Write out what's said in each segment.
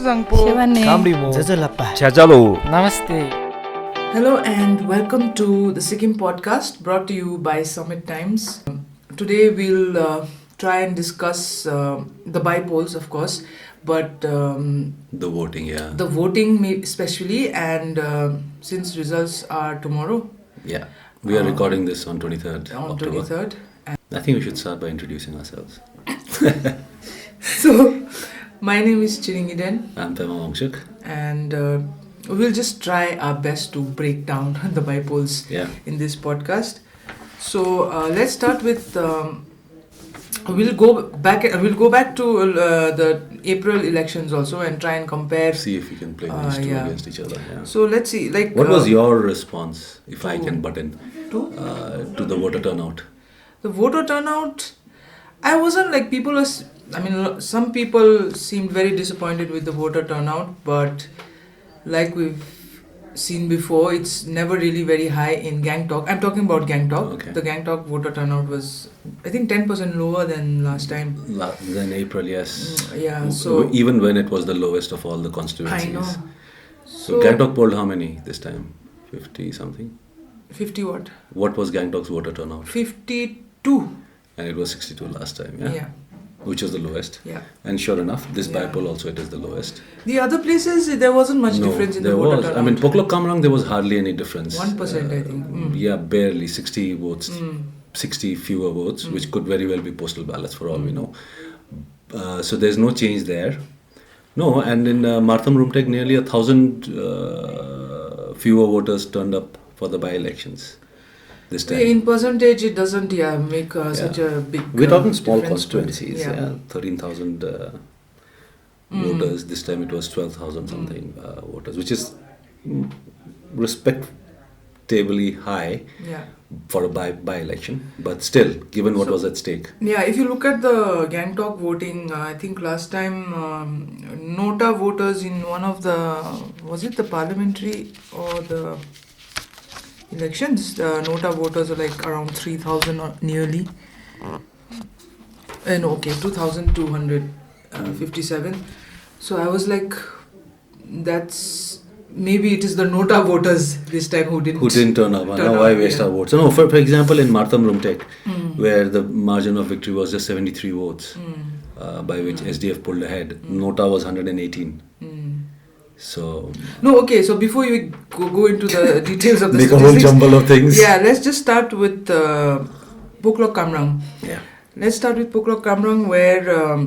Namaste. Hello and welcome to the Sikkim podcast brought to you by Summit Times. Today we'll try and discuss the bypolls, of course, but the voting, the voting especially, and since results are tomorrow. Yeah, we are recording this on 23rd On October. 23rd. I think we should start by introducing ourselves. So, my name is Chiringiden, I'm Pema Wangchuk. and we'll just try our best to break down the bypolls Yeah. in this podcast. So let's start with. We'll go back to the April elections also and try and compare. See if we can play these two against each other. Yeah. So let's see. Like, What was your response, if I can butt in, to to the voter turnout? the voter turnout? I wasn't like people was. I mean, some people seemed very disappointed with the voter turnout, but like we've seen before, it's never really very high in Gangtok. I'm talking about Gangtok. Okay. The Gangtok voter turnout was, I think, 10% lower than last time. Then April, yes. Yeah, so Even when it was the lowest of all the constituencies. I know. So Gangtok polled how many this time? 50 something? 50 what? What was Gangtok's voter turnout? 52. And it was 62 last time, yeah? Yeah. Which was the lowest. Yeah. And sure enough, this Yeah. bypoll also it is the lowest. The other places, there wasn't much difference in the there voter was. turnout. I mean, Poklok Kamrang, there was hardly any difference. 1%, I think. Yeah, barely 60 votes, 60 fewer votes, which could very well be postal ballots for all we know. So there's no change there. No, and in Martham Rumtek, nearly 1,000 fewer voters turned up for the by-elections this time. In percentage, it doesn't make such a big. We're talking small difference, but constituencies, yeah. 13,000 voters. This time it was 12,000 something voters, which is respectably high Yeah. for a by-election. But still, given what was at stake. Yeah, if you look at the Gangtok voting, I think last time Nota voters in one of the, was it the parliamentary or the elections, the Nota voters are like around 3,000 or nearly. And okay, 2,257. So I was like, that's, maybe it is the Nota voters this time who didn't turn up. turn Now up, why waste yeah. our votes? So no, for example, in Martham Rumtek, where the margin of victory was just 73 votes, by which SDF pulled ahead, Nota was 118. So No, okay, so before you go into the details of the make a whole statistics, jumble of things. yeah, let's just start with Poklok Kamrang. Yeah. Let's start with Poklok Kamrang, where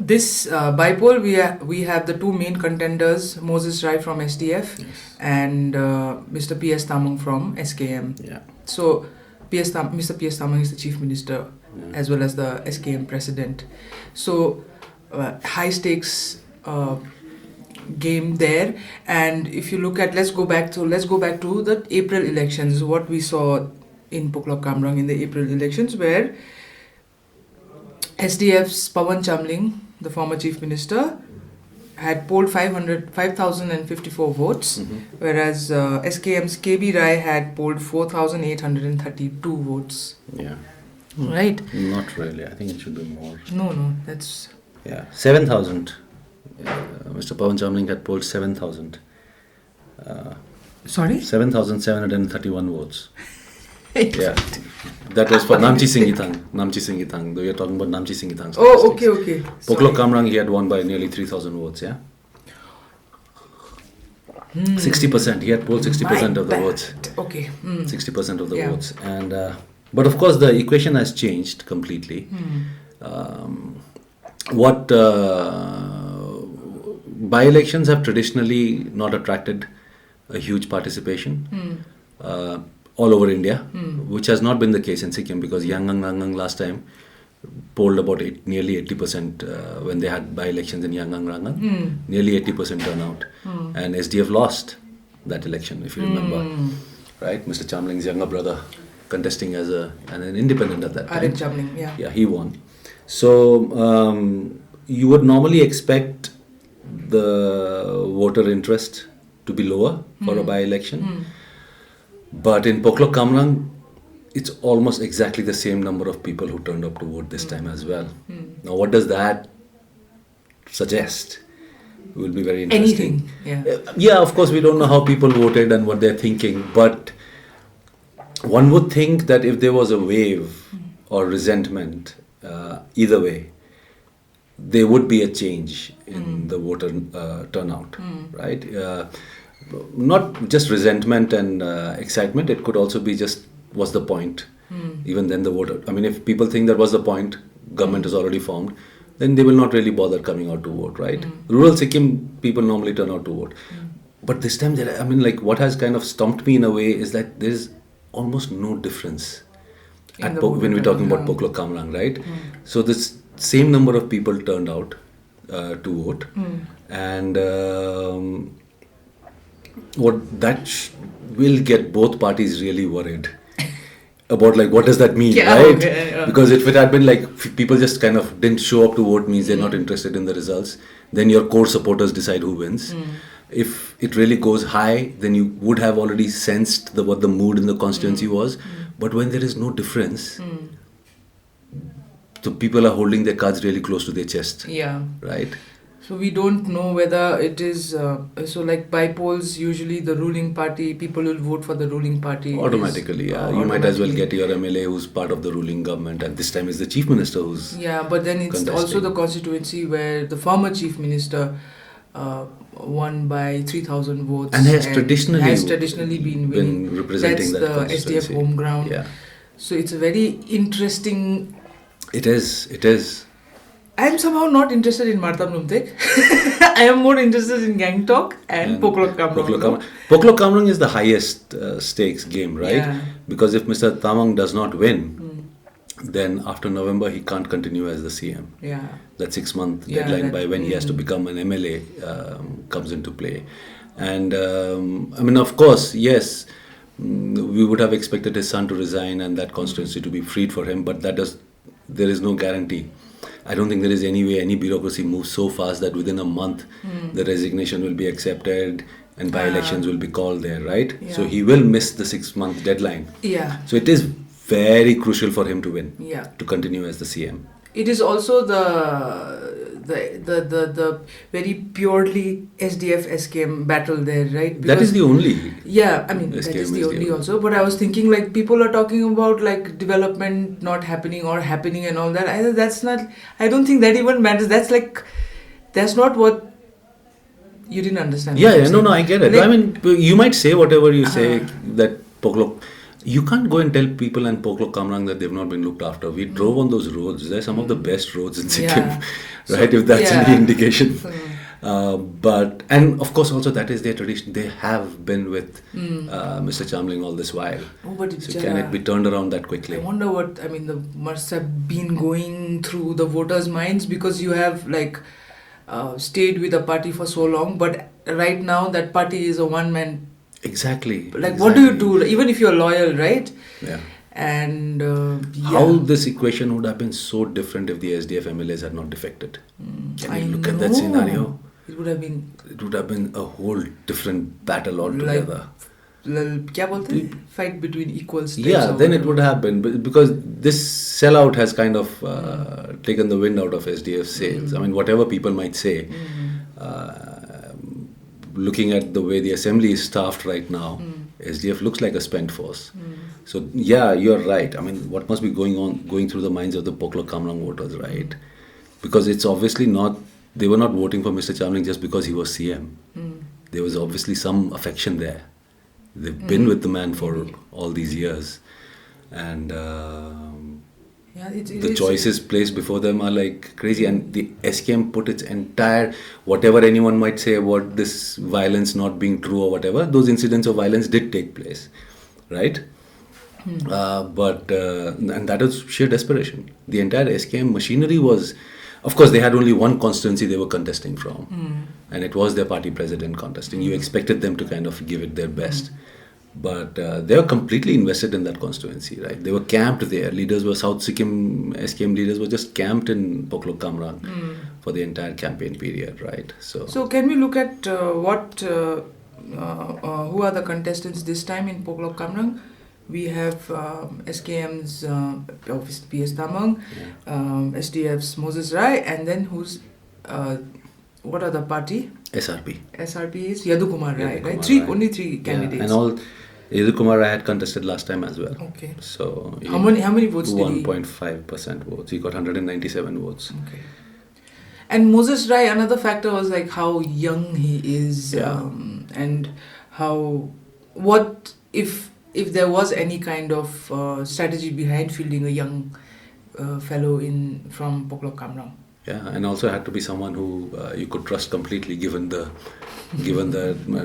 this bypoll we have the two main contenders, Moses Rai from SDF and Mr. P.S. Tamang from SKM. Yeah. So Mr. P.S. Tamang is the Chief Minister as well as the SKM President. So high stakes game there. And if you look at, let's go back to the April elections, what we saw in Poklok Kamrang in the April elections, where SDF's Pawan Chamling, the former Chief Minister, had polled 5,054 votes, whereas SKM's KB Rai had polled 4,832 votes. Yeah. Right? Not really. I think it should be more. No, that's... Yeah. 7,000. Mr. Pawan Chamling had polled 7,000. Sorry? 7,731 votes. Yeah. That was for Namchi Singitang. Though you're talking about Namchi Singitang. Oh, okay. Poklok Kamrang, he had won by nearly 3,000 votes, yeah? 60%. He had polled 60% of the votes. Okay. 60% of the Yeah. votes. And but of course, the equation has changed completely. What by-elections have traditionally not attracted a huge participation all over India, which has not been the case in Sikkim, because Yangang Rangang last time polled about nearly 80% when they had by-elections in Yangang Rangang, nearly 80% turnout. And SDF lost that election, if you remember. Right? Mr. Chamling's younger brother contesting as an independent at that time. R.N. Chamling, yeah. Yeah, he won. So you would normally expect the voter interest to be lower for a by-election. But in Poklok Kamrang, it's almost exactly the same number of people who turned up to vote this time as well. Now, what does that suggest? will be very interesting. Anything, Yeah, of course, we don't know how people voted and what they're thinking, but one would think that if there was a wave or resentment, either way, there would be a change in the voter turnout, right? Not just resentment and excitement, it could also be just what's the point? Even then, the voter, I mean, if people think that was the point, government is already formed, then they will not really bother coming out to vote, right? Rural Sikkim people normally turn out to vote. But this time, I mean, like, what has kind of stumped me in a way is that there's almost no difference when we're talking about Poklok Kamrang, right? So this same number of people turned out to vote, and what that will get both parties really worried about, like, what does that mean, right? Because if it had been like people just kind of didn't show up to vote, means they're not interested in the results, then your core supporters decide who wins. If it really goes high, then you would have already sensed what the mood in the constituency was. But when there is no difference, so people are holding their cards really close to their chest. Yeah. Right? So we don't know whether it is, so like by polls, usually the ruling party, people will vote for the ruling party. Automatically, yeah. You might as well get your MLA who's part of the ruling government, and this time is the chief minister who's Yeah, but then it's also the constituency where the former chief minister won by 3,000 votes. And has traditionally been winning. Representing That's that the SDF home ground. Yeah. So it's a very interesting... It is. I am somehow not interested in Martam Numtek. I am more interested in Gangtok and Poklok Kamrang. Poklok Kamrang is the highest stakes game, right? Yeah. Because if Mr. Tamang does not win, then after November he can't continue as the CM. Yeah. That 6-month deadline by when he has to become an MLA comes into play. And I mean, of course, yes, we would have expected his son to resign and that constituency to be freed for him, but there is no guarantee. I don't think there is any way any bureaucracy moves so fast that within a month the resignation will be accepted and by-elections will be called there, right? Yeah. So he will miss the 6-month deadline. Yeah. So it is very crucial for him to win, to continue as the CM. It is also the very purely SDF SKM battle there, right? Because, that is the only. Yeah, I mean that is the only also. But I was thinking, like, people are talking about like development not happening or happening and all that. I don't think that even matters. That's not what you didn't understand. Yeah, no, I get it. Like, I mean, you might say whatever you say that Poklok. You can't go and tell people in Poklok Kamrang that they've not been looked after. We drove on those roads. They're some of the best roads in Sikkim, right? So, if that's any indication. And of course, also that is their tradition. They have been with Mr. Chamling all this while. So can it be turned around that quickly? I wonder what, must have been going through the voters' minds, because you have stayed with a party for so long, but right now that party is a one-man. Exactly. What do you do, even if you're loyal, right? Yeah. And how this equation would have been so different if the SDF MLAs had not defected. Can you look at that scenario? It would have been. It would have been a whole different battle altogether. Fight between equals. Yeah, then it would have been, because this sellout has kind of taken the wind out of SDF sails. I mean, whatever people might say. Looking at the way the assembly is staffed right now, SDF looks like a spent force. So yeah, you're right. I mean, what must be going through the minds of the Poklok Kamrang voters, right? Because it's obviously not, they were not voting for Mr. Chamling just because he was CM. There was obviously some affection there. They've been with the man for all these years, and the choices placed before them are like crazy. And the SKM put its entire, whatever anyone might say about this violence not being true or whatever, those incidents of violence did take place, right? But and that is sheer desperation. The entire SKM machinery was, of course, they had only one constituency they were contesting from, and it was their party president contesting. You expected them to kind of give it their best. But they were completely invested in that constituency, right? They were camped there. Leaders were South Sikkim SKM leaders were just camped in Poklok Kamrang for the entire campaign period, right? So can we look at who are the contestants this time in Poklok Kamrang? We have SKM's obviously PS Tamang, SDF's Moses Rai, and then who's what other party? SRP. SRP is Yadu Kumar Rai, Yadu right? Kumar Rai. Only three candidates. Yeah, and all Yadu Kumar Rai had contested last time as well. Okay. So How many votes did he? 1.5% votes. He got 197 votes. Okay. And Moses Rai, another factor was like how young he is, Yeah. and what if there was any kind of strategy behind fielding a young fellow from Poklok Kamrang. Yeah, and also had to be someone who you could trust completely, given the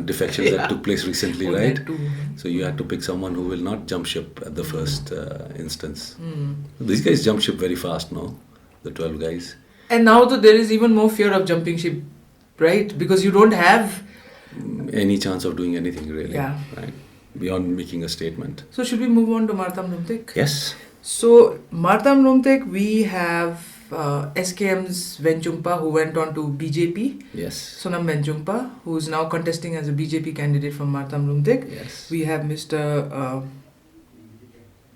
defections that took place recently, right? That too. So you had to pick someone who will not jump ship at the first instance. These guys jump ship very fast, no? The 12 guys. And now there is even more fear of jumping ship, right? Because you don't have any chance of doing anything really, Yeah. right? Beyond making a statement. So should we move on to Martam Rumtek? Yes. So Martam Rumtek, we have SKM's Venchungpa, who went on to BJP. Yes. Sonam Venchungpa, who is now contesting as a BJP candidate from Martam Rumtek. Yes. We have Mr.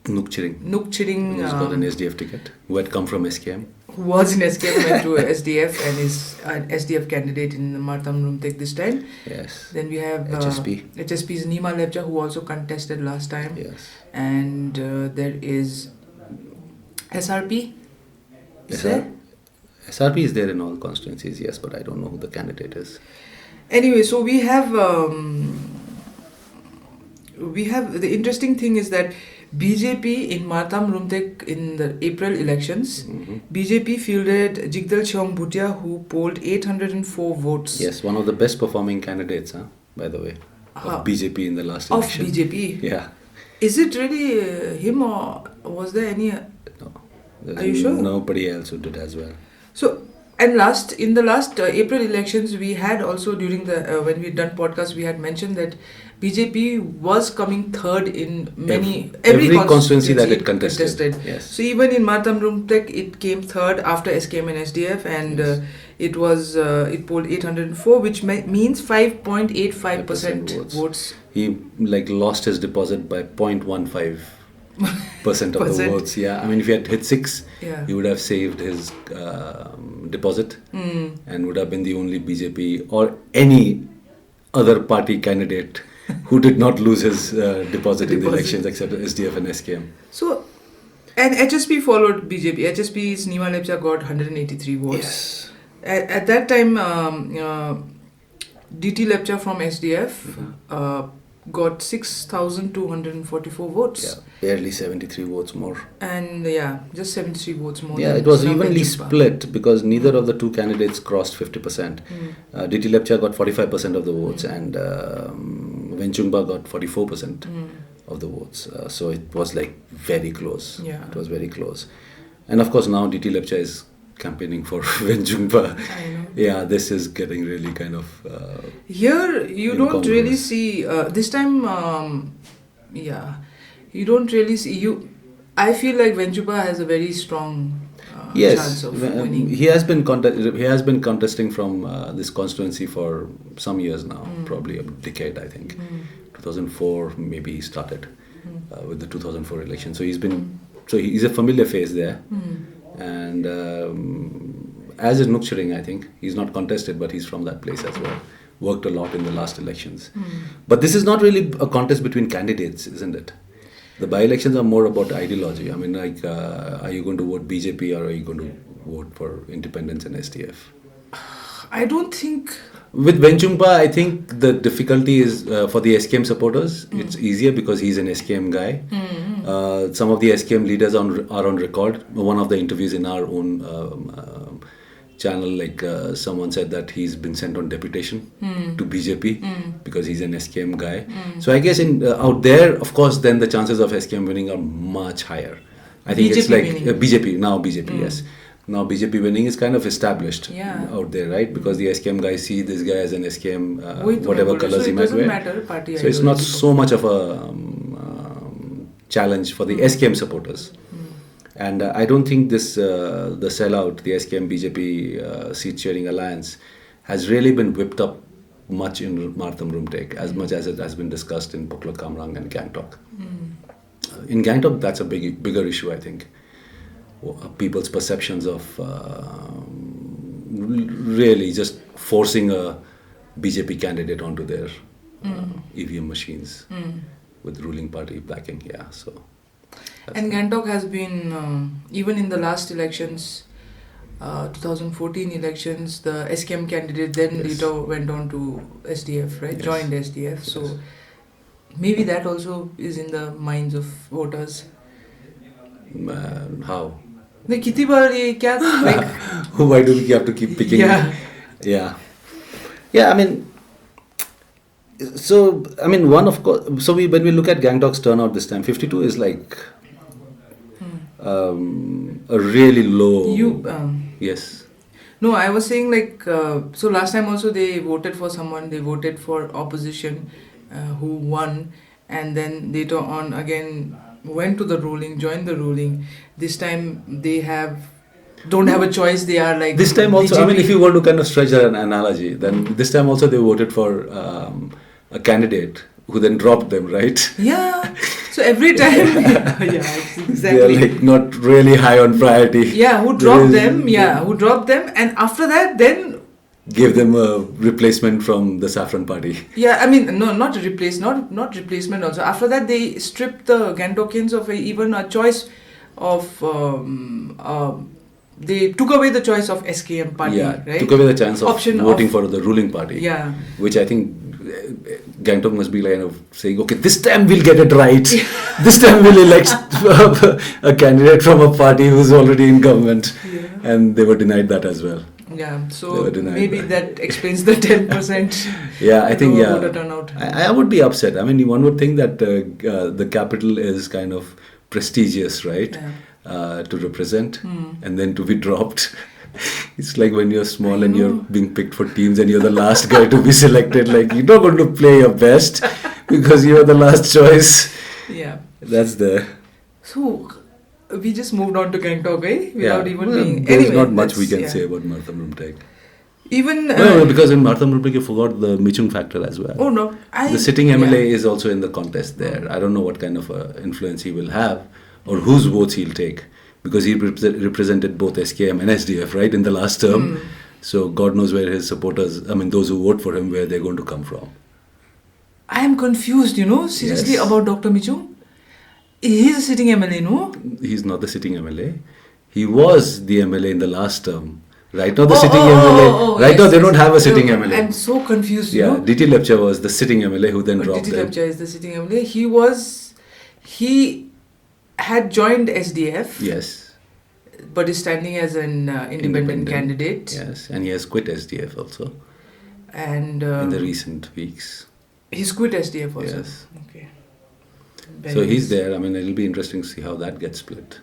Nukchiring. Nukchiring, Who's got an SDF ticket, who had come from SKM. who was in SKM, went to SDF and is an SDF candidate in Martam Rumtek this time. Yes. Then we have HSP. HSP's Nima Lepcha, who also contested last time. Yes. And there is SRP. Is there? SRP is there in all constituencies, yes, but I don't know who the candidate is. Anyway, so we have the interesting thing is that BJP in Martam Rumtek in the April elections, BJP fielded Jigdal Cheong Bhutia, who polled 804 votes. Yes, one of the best performing candidates, by the way, of BJP in the last election. Of BJP? Yeah. Is it really him, or was there any... No. Are you sure? Nobody else who did as well. So, and in the last April elections, we had also during the when we had done podcast, we had mentioned that BJP was coming third in every constituency that it contested. Yes. So even in Martam Rumtek, it came third after SKM and SDF, and Yes. it polled 804, which means 5.85% votes. He lost his deposit by 0.15% of the votes. Yeah, I mean, if he had hit 6, Yeah. he would have saved his deposit and would have been the only BJP or any other party candidate who did not lose his deposit in the elections except SDF and SKM. So, and HSP followed BJP. HSP's Nima Lepcha got 183 votes. Yes. At that time, DT Lepcha from SDF got 6,244 votes. Yeah, barely 73 votes more. And just 73 votes more. Yeah, than it was Sonam evenly Venchungpa. split because neither of the two candidates crossed 50%. DT Lepcha got 45% of the votes and Venchungpa got 44% of the votes. So it was very close. Yeah. It was very close. And of course now DT Lepcha is campaigning for Venchungpa. I know. Yeah, this is getting really kind of... Here, you don't really see... this time, you don't really see... I feel like Venchungpa has a very strong chance of winning. He has been contesting from this constituency for some years now, probably a decade, I think. 2004 maybe he started with the 2004 election. So he's a familiar face there. And as is Nukchiring, I think he's not contested, but he's from that place as well. Worked a lot in the last elections. But this is not really a contest between candidates, isn't it? The by-elections are more about ideology. I mean, are you going to vote BJP or are you going to vote for independence and SDF? I don't think... With Venchungpa, I think the difficulty is for the SKM supporters. It's easier because he's an SKM guy. Some of the SKM leaders are on record. One of the interviews in our own channel, someone said that he's been sent on deputation to BJP because he's an SKM guy. So I guess out there, of course, then the chances of SKM winning are much higher. I think it's BJP, yes. Now BJP winning is kind of established out there, right? Because the SKM guys see this guy as an SKM, whatever colors he might wear. So it's not so much of a challenge for the SKM supporters. And I don't think the sellout, the SKM BJP seat sharing alliance, has really been whipped up much in Martam Rumtek as much as it has been discussed in Poklok Kamrang and Gangtok. In Gangtok, that's a bigger issue, I think. People's perceptions of really just forcing a BJP candidate onto their EVM machines with ruling party backing. Yeah, so. And Gangtok has been, even in the last elections, 2014 elections, the SKM candidate then later went on to SDF, right? Yes. Joined SDF. So maybe that also is in the minds of voters. How? Like, कितनी बार ये क्या, like, Why do we have to keep picking? Yeah. Yeah. I mean, one of course. So when we look at Gangtok's turnout this time, 52 is like a really low. Yes. No, I was saying like, so last time also they voted for someone, they voted for opposition who won, and then later on again went to the ruling, joined the ruling. This time they don't have a choice, they are like... This time also, BJP. I mean, if you want to kind of stretch an analogy, then this time also they voted for a candidate who then dropped them, right? Yeah. So every time... exactly. They are like not really high on priority. Yeah, who dropped them, and after that then... Gave them a replacement from the Saffron Party. Yeah, I mean, no, not replacement also. After that, they stripped the Gangtokians of even a choice of... they took away the choice of SKM party, right? Took away the chance of voting for the ruling party. Yeah. Which I think Gangtok must be like saying, okay, this time we'll get it right. This time we'll elect a candidate from a party who's already in government. Yeah. And they were denied that as well. Yeah, so maybe that explains the 10%. Yeah, I think, voter turnout. I would be upset. I mean, one would think that the capital is kind of prestigious, right? Yeah. To represent and then to be dropped. It's like when you're small and you're being picked for teams and you're the last guy to be selected. Like, you're not going to play your best because you're the last choice. Yeah. That's the... So... we just moved on to Gangtok, without even being... There's not much we can say about Martham Rumtek. Even... no, because in Martham Rumtek you forgot the Michung factor as well. Oh no. The sitting MLA is also in the contest there. I don't know what kind of influence he will have or whose votes he'll take, because he represented both SKM and SDF, right, in the last term. So God knows where his supporters, I mean those who vote for him, where they're going to come from. I am confused, seriously, about Dr. Michung. He's a sitting MLA, no? He's not the sitting MLA. He was the MLA in the last term. Right now the sitting MLA. Right now they don't have a sitting MLA. I'm so confused, DT Lepcha was the sitting MLA who then dropped DT them. Lepcha is the sitting MLA. He had joined SDF. Yes. But is standing as an independent candidate. Yes, and he has quit SDF also. And... in the recent weeks. He's quit SDF also? Yes. Okay. So he's there. I mean, it'll be interesting to see how that gets split.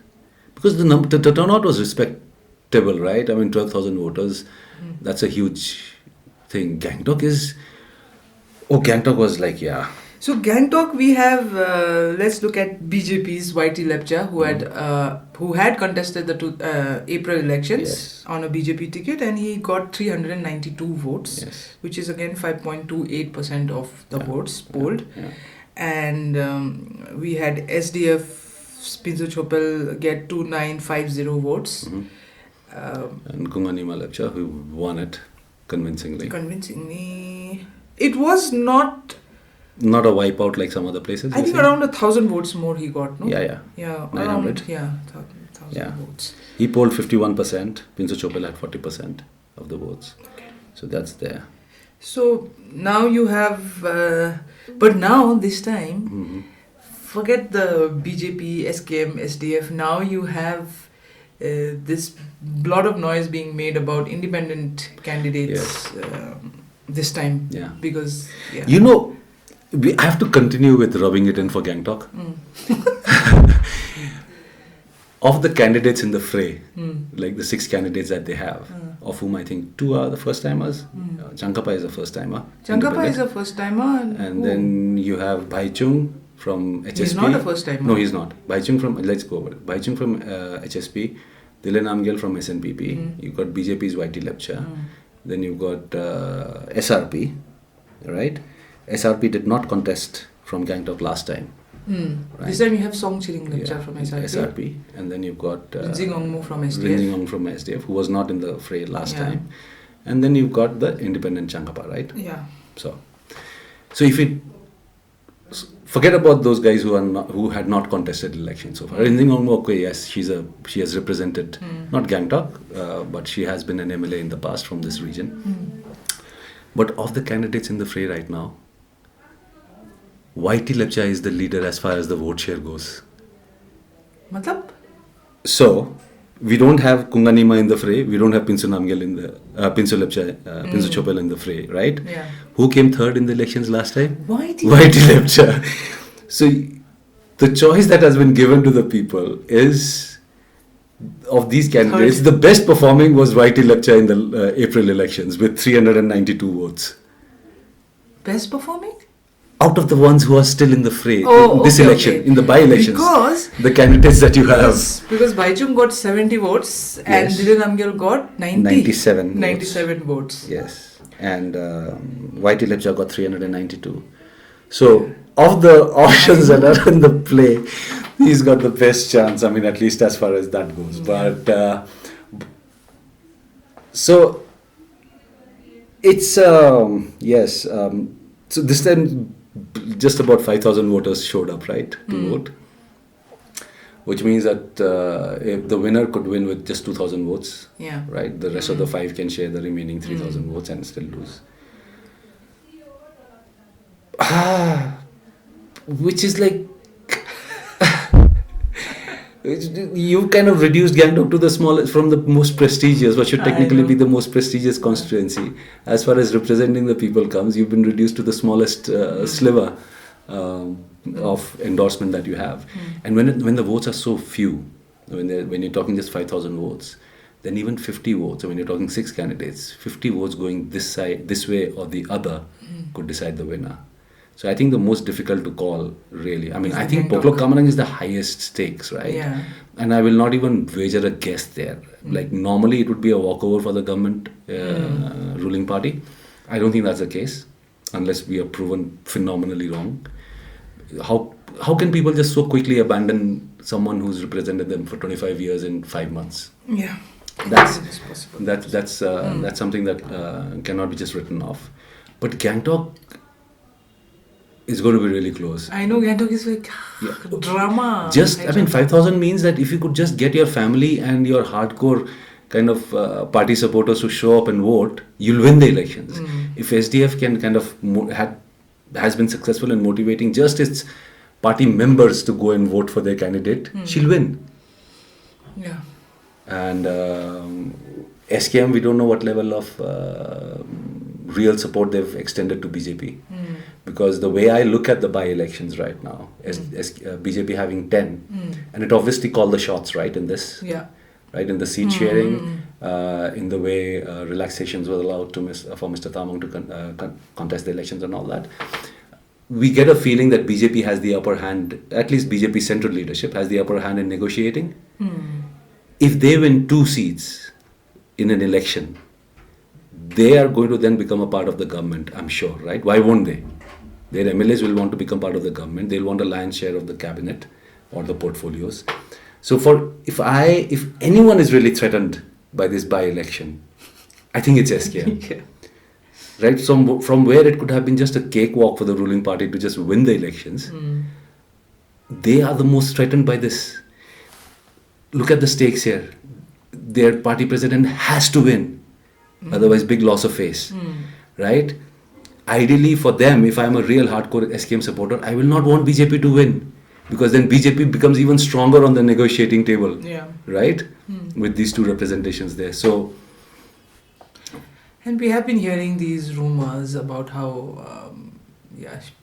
Because the turnout was respectable, right? I mean, 12,000 voters. That's a huge thing. Gangtok was like, So Gangtok, we have, let's look at BJP's YT Lepcha, who had contested the April elections on a BJP ticket, and he got 392 votes, which is again 5.28% of the votes polled. And we had SDF Pinzo Chopel get 2950 votes. And Kunganima Lepcha, who won it convincingly. It was not a wipeout like some other places. I think around 1,000 votes more he got, no? Yeah. 900. 1,000 votes. He polled 51%. Pinzo Chopel had 40% of the votes. Okay. So that's there. So now you have, but now this time, forget the BJP, SKM, SDF. Now you have this lot of noise being made about independent candidates this time. Yeah. Because, we have to continue with rubbing it in for Gangtok. Of the candidates in the fray, like the 6 candidates that they have, of whom I think 2 are the first timers. Chankapa is a first timer. And then you have Bhaichung from HSP. He's not a first timer. No, he's not. Bhaichung from, let's go over it. Bhaichung from HSP, Dilan Amgel from SNPP. You've got BJP's YT Lepcha. Then you've got SRP, right? SRP did not contest from Gangtok last time. Right? This time you have Song Chiring Lepcha from SRP. And then you've got Rinjing Ongmu from SDF, who was not in the fray last time. and then you've got the independent Chankapa, right? Yeah. So if it forget about those guys who had not contested elections so far. Anything on okay, yes, she has represented not Gangtok, but she has been an MLA in the past from this region. But of the candidates in the fray right now, YT Lepcha is the leader as far as the vote share goes. Matlab? So we don't have Kunganima in the fray. We don't have Pinsu Namgyal in the Pinsu Lepcha, Pinsu Chopel in the fray, right? Yeah. Who came third in the elections last time? YT Lepcha. So the choice that has been given to the people is, of these candidates, the best performing was YT Lepcha in the April elections with 392 votes. Best performing? Out of the ones who are still in the fray, this election, in the by-elections, because the candidates that you have. Because Baichung got 70 votes and Dilin Namgyal got 97 votes. Yes. And YT Lepcha got 392. So, of the options that are in the play, he's got the best chance. I mean, at least as far as that goes. But, so, it's, yes. So, this time, just about 5,000 voters showed up, right, to vote. Which means that if the winner could win with just 2,000 votes, right? The rest of the 5 can share the remaining 3,000 votes and still lose. Which is like, you kind of reduced Gangtok to the smallest, from the most prestigious, what should technically be the most prestigious constituency. As far as representing the people comes, you've been reduced to the smallest sliver of endorsement that you have. And when the votes are so few, when you're talking just 5,000 votes, then even 50 votes, when you're talking 6 candidates, 50 votes going this side, this way or the other could decide the winner. So I think the most difficult to call, really. I mean, I think Poklok Kamarang is the highest stakes, right? Yeah. And I will not even wager a guess there. Like normally it would be a walkover for the government ruling party. I don't think that's the case, unless we are proven phenomenally wrong. How can people just so quickly abandon someone who's represented them for 25 years in 5 months? Yeah. That's something that cannot be just written off. But Gangtok is going to be really close. I know Gangtok is like drama. Just, I mean, 5,000 means that if you could just get your family and your hardcore kind of party supporters to show up and vote, you'll win the elections. If SDF can kind of has been successful in motivating just its party members to go and vote for their candidate, she'll win. Yeah. And SKM, we don't know what level of real support they've extended to BJP. Because the way I look at the by-elections right now, BJP having 10, and it obviously called the shots, right, in this. Yeah. Right, in the seat sharing, in the way relaxations were allowed for Mr. Tamang to contest the elections and all that. We get a feeling that BJP has the upper hand, at least BJP central leadership has the upper hand in negotiating. If they win 2 seats in an election, they are going to then become a part of the government, I'm sure, right? Why won't they? Their MLAs will want to become part of the government. They'll want a lion's share of the cabinet or the portfolios. So if anyone is really threatened by this by-election, I think it's SKM. Right? From where it could have been just a cakewalk for the ruling party to just win the elections, they are the most threatened by this. Look at the stakes here. Their party president has to win. Otherwise, big loss of face. Right? Ideally for them, if I'm a real hardcore SKM supporter, I will not want BJP to win. Because then BJP becomes even stronger on the negotiating table, right? With these 2 representations there. So, and we have been hearing these rumors about how,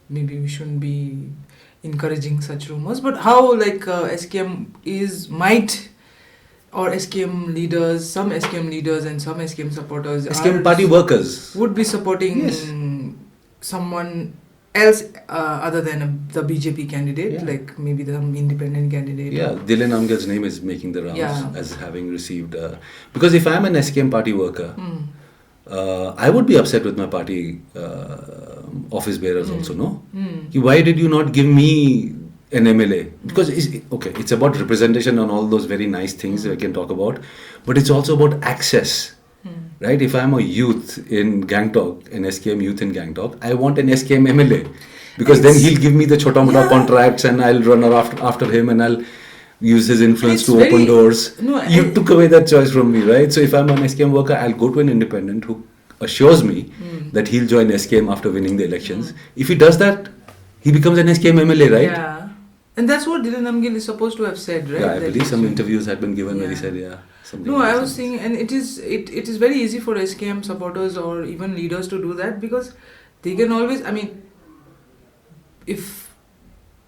maybe we shouldn't be encouraging such rumors, but how SKM or SKM leaders, some SKM leaders and some SKM supporters, SKM party workers would be supporting someone else other than the BJP candidate, like maybe some independent candidate. Yeah, Dilin Amgal's name is making the rounds as having received... because if I'm an SKM party worker, I would be upset with my party office bearers also, no? Why did you not give me an MLA? Because, it's about representation and all those very nice things we can talk about, but it's also about access right? If I'm a youth in Gangtok, an SKM youth in Gangtok, I want an SKM MLA. Because then he'll give me the chota mota contracts and I'll run after him and I'll use his influence to open doors. You took away that choice from me, right? So if I'm an SKM worker, I'll go to an independent who assures me that he'll join SKM after winning the elections. If he does that, he becomes an SKM MLA, right? Yeah. And that's what Dhiren Namgil is supposed to have said, right? Yeah, I believe some interviews had been given where he said, something. No, I was saying, and it is very easy for SKM supporters or even leaders to do that, because they can always, I mean, if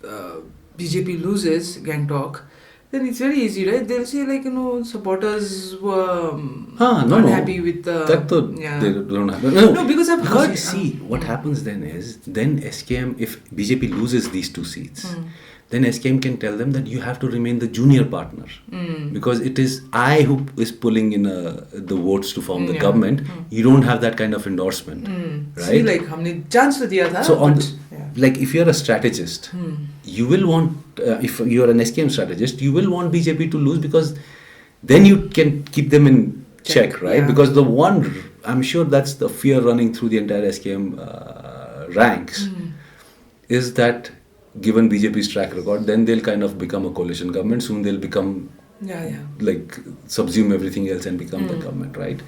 BJP loses Gangtok, then it's very easy, right? They'll say supporters were unhappy with the... They don't have... No, because I've heard... You see, what happens then is, then SKM, if BJP loses these 2 seats, then SKM can tell them that you have to remain the junior partner. Because it is I who is pulling in the votes to form the government. You don't have that kind of endorsement. Right? See, like, humne chance to diya tha, so like if you're a strategist, you will want, if you're an SKM strategist, you will want BJP to lose, because then you can keep them in check, right? Yeah. Because I'm sure that's the fear running through the entire SKM ranks, is that given BJP's track record, then they'll kind of become a coalition government. Soon they'll become, like, subsume everything else and become the government, right?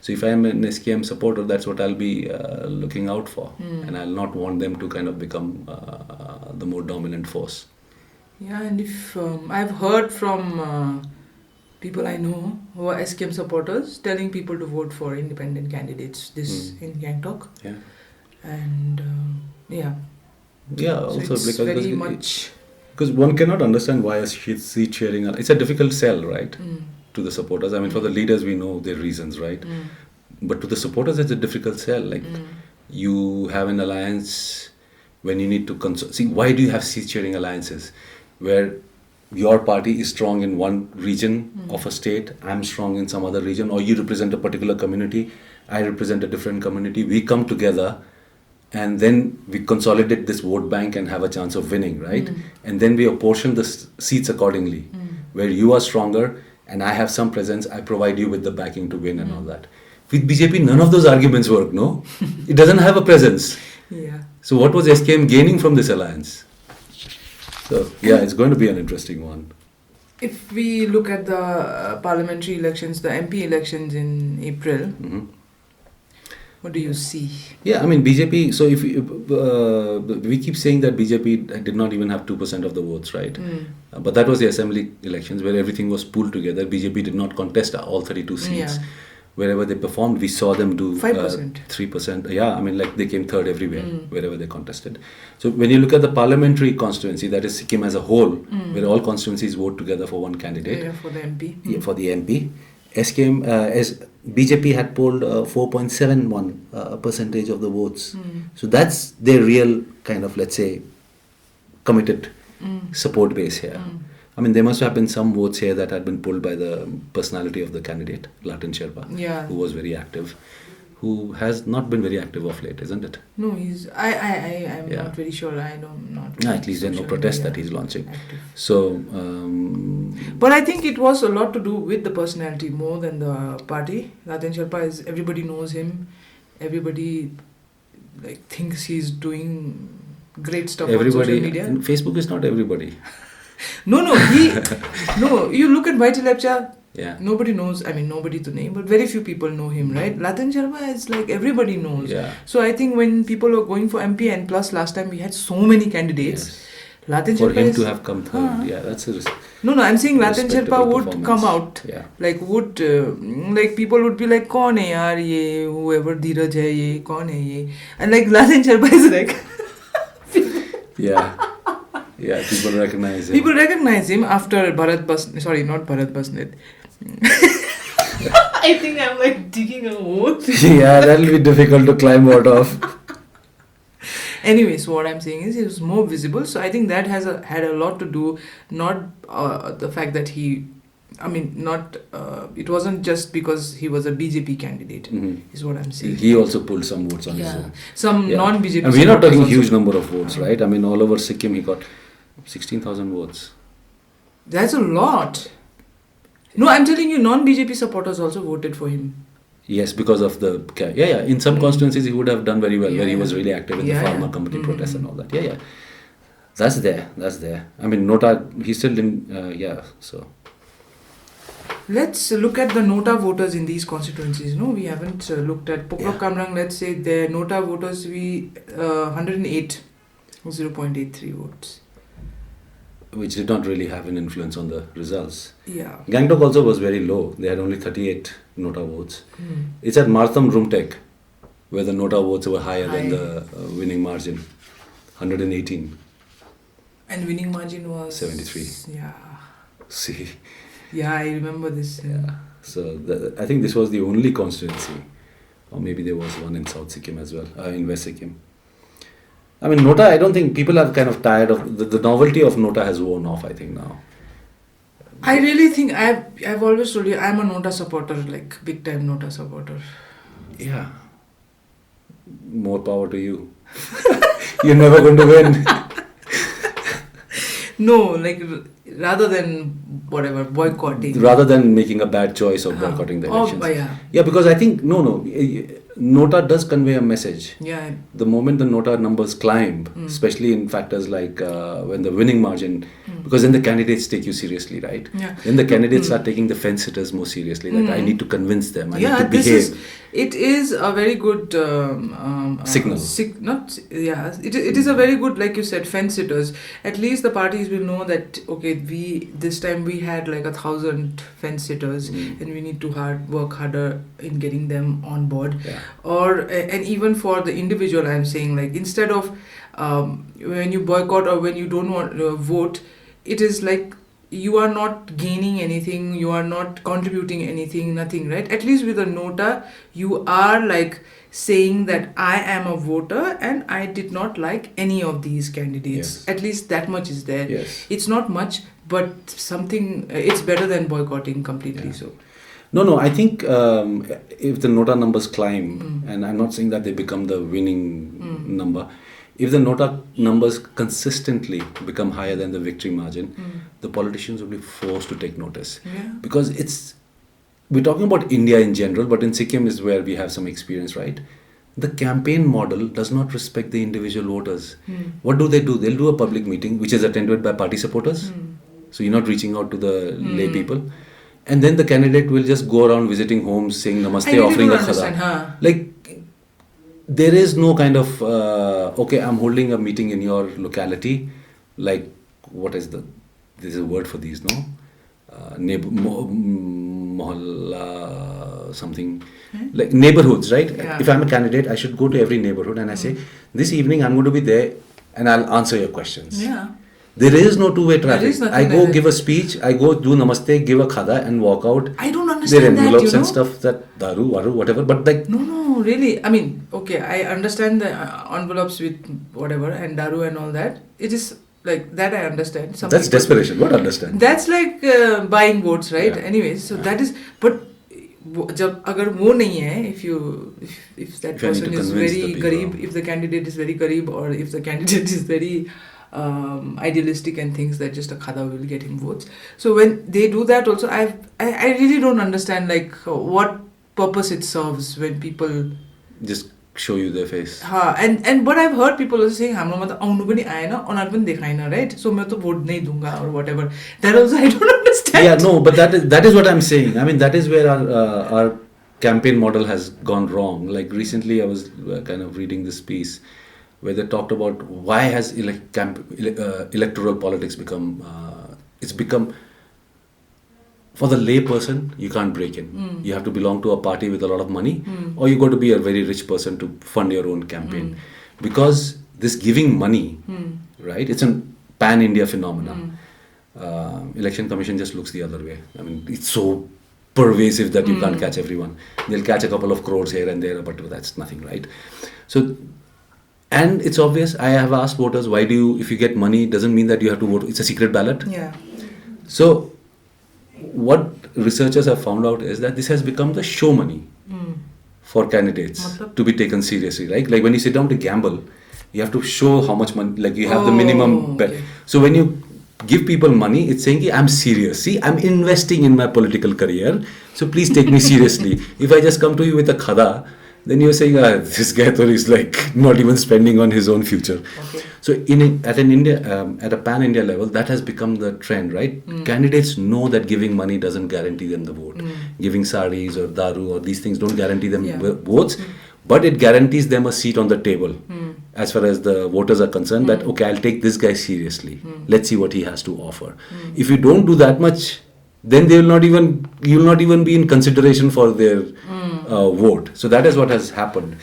So if I'm an SKM supporter, that's what I'll be looking out for. And I'll not want them to kind of become the more dominant force. Yeah, and if I've heard from people I know who are SKM supporters telling people to vote for independent candidates in Gangtok. Yeah. And Yeah, so also it's very much... Because one cannot understand why a seat sharing... It's a difficult sell, right? To the supporters. I mean, for the leaders, we know their reasons, right? But to the supporters, it's a difficult sell. Like, you have an alliance when you need to... See, why do you have seat sharing alliances? Where your party is strong in one region of a state, I'm strong in some other region, or you represent a particular community, I represent a different community. We come together and then we consolidate this vote bank and have a chance of winning, right? And then we apportion the seats accordingly. Where you are stronger and I have some presence, I provide you with the backing to win and all that. With BJP, none of those arguments work, no? It doesn't have a presence. Yeah. So what was SKM gaining from this alliance? So, yeah, it's going to be an interesting one. If we look at the parliamentary elections, the MP elections in April, what do you see? Yeah, I mean, BJP, so if we keep saying that BJP did not even have 2% of the votes, right? But that was the assembly elections where everything was pooled together. BJP did not contest all 32 seats. Yeah. Wherever they performed, we saw them do 5%. 3%. Yeah, I mean, like they came third everywhere, wherever they contested. So when you look at the parliamentary constituency, that is Sikkim as a whole, where all constituencies vote together for one candidate. Yeah, for the MP. Yeah, for the MP. SKM, as BJP had polled 4.71 percentage of the votes. So that's their real kind of, let's say, committed support base here. I mean, there must have been some votes here that had been pulled by the personality of the candidate, Latin Sherpa, who was very active, who has not been very active of late, isn't it? No, I'm not very sure. At least there's no protest that he's launching. Active. So, but I think it was a lot to do with the personality more than the party. Latin Sherpa everybody knows him. Everybody thinks he's doing great stuff on social media. Facebook is not everybody. No, you look at Vaiti Lepcha, Yeah. Nobody knows, I mean, nobody to name, but very few people know him, right? Latin Sharma is like everybody knows. Yeah. So I think when people were going for MP, and plus last time we had so many candidates, Yes. Latin For Sharma him is, to have come third, yeah, that's a No, I'm saying Latin Sherpa would performance. come out. Yeah. Like people would be like, "Kaun hai yaar ye? Whoever Dheeraj hai ye? Kaun hai ye?" And like Latin Sherpa is like, yeah, people recognize him. People recognize him after Bharat Basnet. Sorry, not Bharat Basnet. I think I'm like digging a hole. Yeah, that'll be difficult to climb out of. Anyway, so what I'm saying is he was more visible. So I think that had a lot to do, not the fact that it wasn't just because he was a BJP candidate, is what I'm saying. He also pulled some votes on his own. Some non-BJP. And we're not talking huge number of votes, right? I mean, all over Sikkim he got 16,000 votes. That's a lot. No, I'm telling you, non-BJP supporters also voted for him Yes, because of the in some constituencies he would have done very well, where he was really active in the Yeah, farmer yeah. company protests and all that. That's there. I mean, Nota, he still didn't. So Let's look at the Nota voters in these constituencies. No, we haven't looked at Pokrok Kamrang. Let's say their Nota voters, 108, 0.83 votes. which did not really have an influence on the results. Yeah. Gangtok also was very low. They had only 38 Nota votes. It's at Martham Rumtek where the Nota votes were higher than the winning margin, 118. And winning margin was 73. Yeah. See. Yeah, I remember this. So I think this was the only constituency, or maybe there was one in South Sikkim as well, in West Sikkim. I mean, Nota, I don't think people are kind of tired of the novelty of Nota has worn off, I think now. I really think I've always told you I'm a Nota supporter, like big time Nota supporter. Yeah. More power to you. You're never going to win. No, like rather than whatever boycotting. Rather than making a bad choice of boycotting the elections. Yeah. Yeah, because I think Nota does convey a message. Yeah. The moment the Nota numbers climb, especially in factors like when the winning margin, because then the candidates take you seriously, right? Yeah. Then the candidates start taking the fence sitters more seriously. That I need to convince them. I need to behave. It is a very good signal. It is a very good, like you said, fence sitters. At least the parties will know that this time we had like 1,000 fence sitters, and we need to work harder in getting them on board. Yeah. And even for the individual, I'm saying, like, instead of when you boycott or when you don't want to vote, it is like you are not gaining anything, you are not contributing anything, nothing, right? At least with a Nota, you are like saying that I am a voter and I did not like any of these candidates. Yes. At least that much is there. Yes. It's not much, but something, it's better than boycotting completely. Yeah. So. No, I think if the Nota numbers climb, and I'm not saying that they become the winning number, if the Nota numbers consistently become higher than the victory margin, the politicians will be forced to take notice. Yeah. Because we're talking about India in general, but in Sikkim is where we have some experience, right? The campaign model does not respect the individual voters. What do? They'll do a public meeting, which is attended by party supporters. So you're not reaching out to the lay people. And then the candidate will just go around visiting homes, saying namaste, offering a khada. Like, there is no kind of, I'm holding a meeting in your locality. Like, there's a word for these, no? Neighbor, mohalla, something. Like neighborhoods, right? Yeah. If I'm a candidate, I should go to every neighborhood and I say, this evening I'm going to be there and I'll answer your questions. Yeah. There is no two-way traffic. I go like give a speech, I go do namaste, give a khada and walk out. I don't understand there are that, envelopes and stuff, that daru, waru, whatever, but like... No, really. I mean, okay, I understand the envelopes with whatever and daru and all that. It is like, that I understand. Some that's people, desperation, what understand? That's like buying votes, right? Yeah. Anyways, so that is... But अगर वो नहीं है, if that person is very garib, if the candidate is very garib, or if the candidate is very idealistic and thinks that just a khada will get him votes. So when they do that also, I really don't understand like what purpose it serves when people just show you their face. And but I've heard people also saying हाम्रो मा त आउनु पनि आएन, अनुहार पनि देखाएन, right? So मैं तो vote नहीं दूंगा or whatever. That also I don't understand. Yeah, no, but that is what I'm saying. I mean, that is where our campaign model has gone wrong. Like recently I was kind of reading this piece where they talked about why has electoral politics become for the lay person, you can't break in. You have to belong to a party with a lot of money, or you got to be a very rich person to fund your own campaign. Because this giving money, right, it's a pan-India phenomenon. Election Commission just looks the other way. I mean, it's so pervasive that you can't catch everyone. They'll catch a couple of crores here and there, but that's nothing, right? So, and it's obvious, I have asked voters, why do you, if you get money, doesn't mean that you have to vote. It's a secret ballot. Yeah. So, what researchers have found out is that this has become the show money for candidates to be taken seriously, right? Like when you sit down to gamble, you have to show how much money, like you have the minimum bet. Okay. So when you give people money, it's saying, I'm serious. See, I'm investing in my political career, so please take me seriously. If I just come to you with a khada, then you're saying, this guy is like not even spending on his own future. Okay. So at a pan-India level, that has become the trend, right? Candidates know that giving money doesn't guarantee them the vote. Giving saris or daru or these things don't guarantee them votes, but it guarantees them a seat on the table. As far as the voters are concerned, that okay, I'll take this guy seriously. Let's see what he has to offer. If you don't do that much, then you'll not even be in consideration for their vote. So that is what has happened.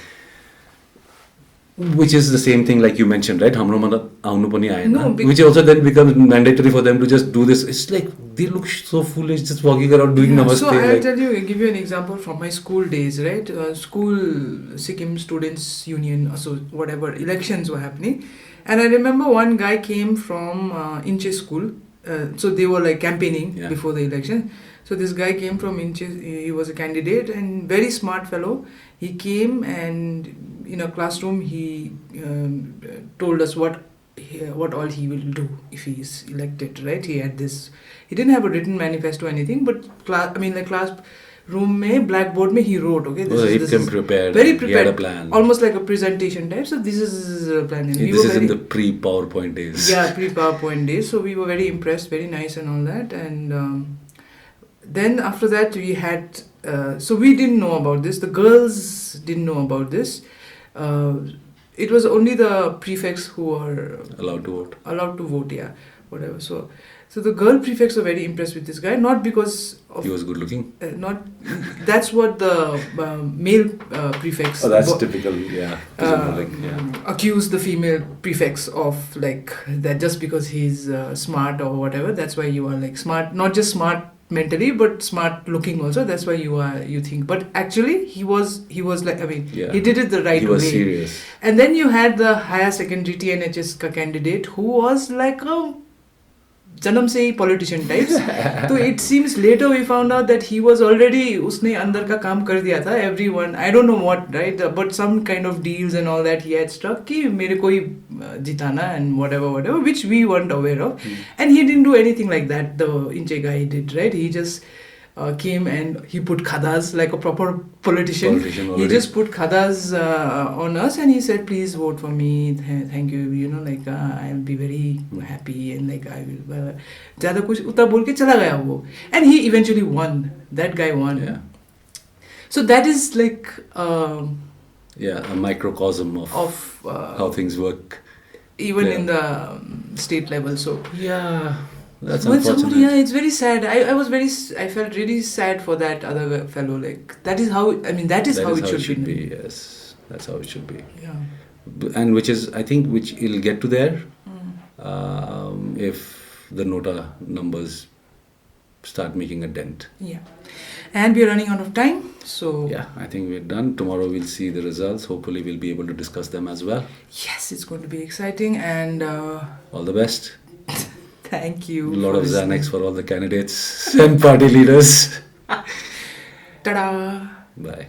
Which is the same thing like you mentioned, right? Which also then becomes mandatory for them to just do this. It's like they look so foolish just walking around doing namaste. So I'll give you an example from my school days, right? School Sikkim Students Union, so whatever, elections were happening. And I remember one guy came from Inche school. So they were like campaigning before the election. So this guy came from Inche, he was a candidate and very smart fellow. He came and in a classroom he told us what all he will do if he is elected, right? He had this, he didn't have a written manifesto or anything, but classroom mein, blackboard mein he wrote, okay, this is prepared, very prepared, he had a plan, almost like a presentation type. So this is a plan. And this is in the pre-PowerPoint days. Yeah, pre-PowerPoint days. So we were very impressed, very nice and all that. And then after that we had, so we didn't know about this. The girls didn't know about this. It was only the prefects who were allowed to vote. Yeah, whatever. So the girl prefects were very impressed with this guy, not because of he was good looking. Not that's what the male prefects. Oh, that's typical. Yeah. Accuse the female prefects of like that just because he's smart or whatever. That's why you are like smart, not just smart mentally but smart looking also. That's why you think, but actually he was like, I mean, he did it the right way. He was serious. And then you had the higher secondary TNHS candidate who was like a janam se hi politician types. So it seems later we found out that he was already usne andar ka kaam kar diya tha. Everyone, I don't know what, right, but some kind of deals and all that he had struck ki mere ko hi jitana and whatever, which we weren't aware of. And he didn't do anything like that, the Inche guy did, right? He just came and he put khadas like a proper politician. He just put khadas on us and he said, please vote for me, thank you, like I'll be very happy and like I will zyada kuch uta bol ke chala gaya wo. And he eventually won. That guy won. So that is like a microcosm of how things work even in the state level. So that's unfortunate. It's very sad. I felt really sad for that other fellow. Like that is how it should be. Yes, that's how it should be. Yeah. And which is, I think, which it'll get to there if the nota numbers start making a dent. Yeah. And we're running out of time, so I think we're done. Tomorrow we'll see the results. Hopefully we'll be able to discuss them as well. Yes, it's going to be exciting and all the best. Thank you. A lot of Xanax for all the candidates and party leaders. Ta-da! Bye.